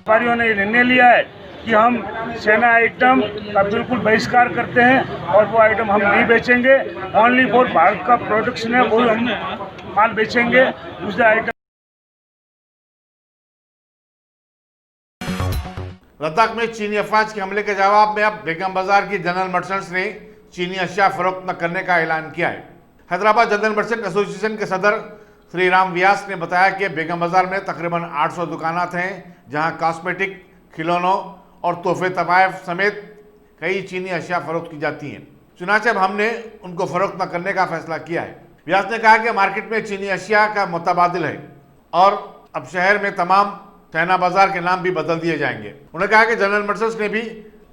व्यापारियों ने निर्णय लिया है कि हम सेना आइटम का बिल्कुल बहिष्कार करते हैं और वो आइटम हम नहीं बेचेंगे। ओनली फॉर भारत का प्रोडक्शन है वो हम माल बेचेंगे। दूसरा आइटम लद्दाख में चीनी अफवाज के हमले के जवाब में अब बेगम बाजार की जनरल मर्चेंट्स ने चीनी अशिया फरोख्त न करने का ऐलान किया है। हैदराबाद जनरल मर्चेंट एसोसिएशन के सदर श्री राम व्यास ने बताया कि बेगम बाजार में तकरीबन 800 दुकानात हैं जहां कॉस्मेटिक, खिलौनों और तोहफे तवायफ समेत कई चीनी अशिया फरोख्त की जाती हैं। चुनाचे अब हमने उनको फरोख्त न करने का फैसला किया है। व्यास ने कहा कि मार्केट में चीनी अशिया का मुतबादिल है और अब शहर में तमाम सेना बाजार के नाम भी बदल दिए जाएंगे। उन्होंने कहा कि जनरल मर्चेंट्स ने भी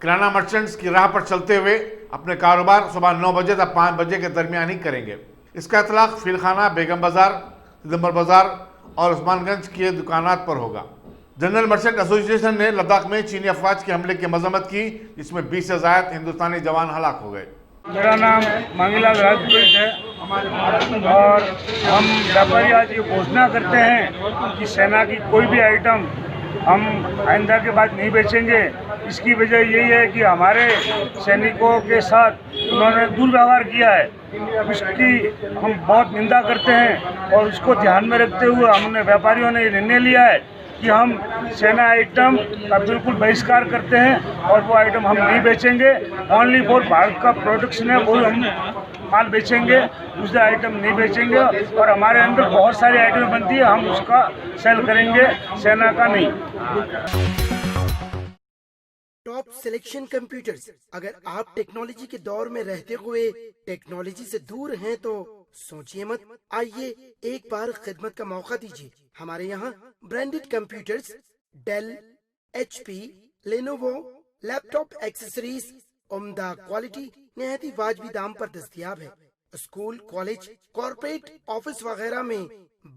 किराना मर्चेंट्स की राह पर चलते हुए अपने कारोबार सुबह 9 बजे तक 5 बजे के दरमियान ही करेंगे। इसका इतलाक फिलखाना, बेगम बाजार, सितंबर बाजार और उस्मानगंज के दुकानात पर होगा। जनरल मर्चेंट एसोसिएशन ने लद्दाख में चीनी अफवाज के हमले की मजम्मत की, जिसमें 20 से ज्यादा हिंदुस्तानी जवान हलाक हो गए। मेरा नाम मांगीलाल राजपूत है और हम व्यापारी आज ये घोषणा करते हैं कि सेना की कोई भी आइटम हम आइंदा के बाद नहीं बेचेंगे। इसकी वजह यही है कि हमारे सैनिकों के साथ उन्होंने दुर्व्यवहार किया है, उसकी हम बहुत निंदा करते हैं और उसको ध्यान में रखते हुए हमने व्यापारियों ने निर्णय लिया है कि हम सेना आइटम का बिल्कुल बहिष्कार करते हैं और वो आइटम हम नहीं बेचेंगे। ओनली फॉर भारत का प्रोडक्शन है वो हम माल बेचेंगे। दूसरा आइटम नहीं बेचेंगे और हमारे अंदर बहुत सारी आइटम बनती है, हम उसका सेल करेंगे, सेना का नहीं। Top selection computers. अगर आप टेक्नोलॉजी के दौर में रहते हुए टेक्नोलॉजी से दूर हैं तो सोचिए मत, आइए एक बार खिदमत का मौका दीजिए। हमारे यहाँ branded computers Dell, HP, Lenovo, laptop accessories उम्दा क्वालिटी निहायती वाजबी दाम पर दस्तयाब है। स्कूल, कॉलेज, कॉर्पोरेट, ऑफिस वगैरह में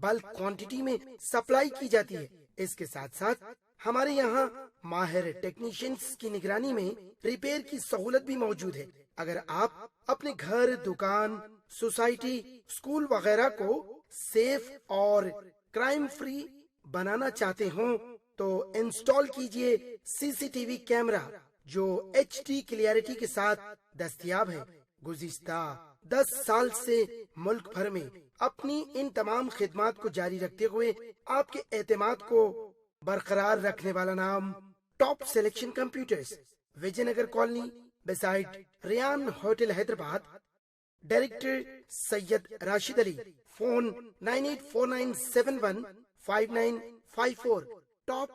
बल्क क्वांटिटी में सप्लाई की जाती है। इसके साथ साथ हमारे यहाँ माहिर टेक्नीशियंस की निगरानी में रिपेयर की सहूलत भी मौजूद है। अगर आप अपने घर, दुकान, सोसाइटी, स्कूल वगैरह को सेफ और क्राइम फ्री बनाना चाहते हो तो इंस्टॉल कीजिए CCTV कैमरा जो HD क्लियरिटी के साथ दस्तयाब है। गुज़िश्ता 10 साल से मुल्क भर में अपनी इन तमाम खिदमात को जारी रखते हुए आपके एतमाद को बरकरार रखने वाला नाम top selection computers, Vijayanagar colony beside Riyan hotel Hyderabad. Director Syed Rashid Ali. Phone 9849715954। Top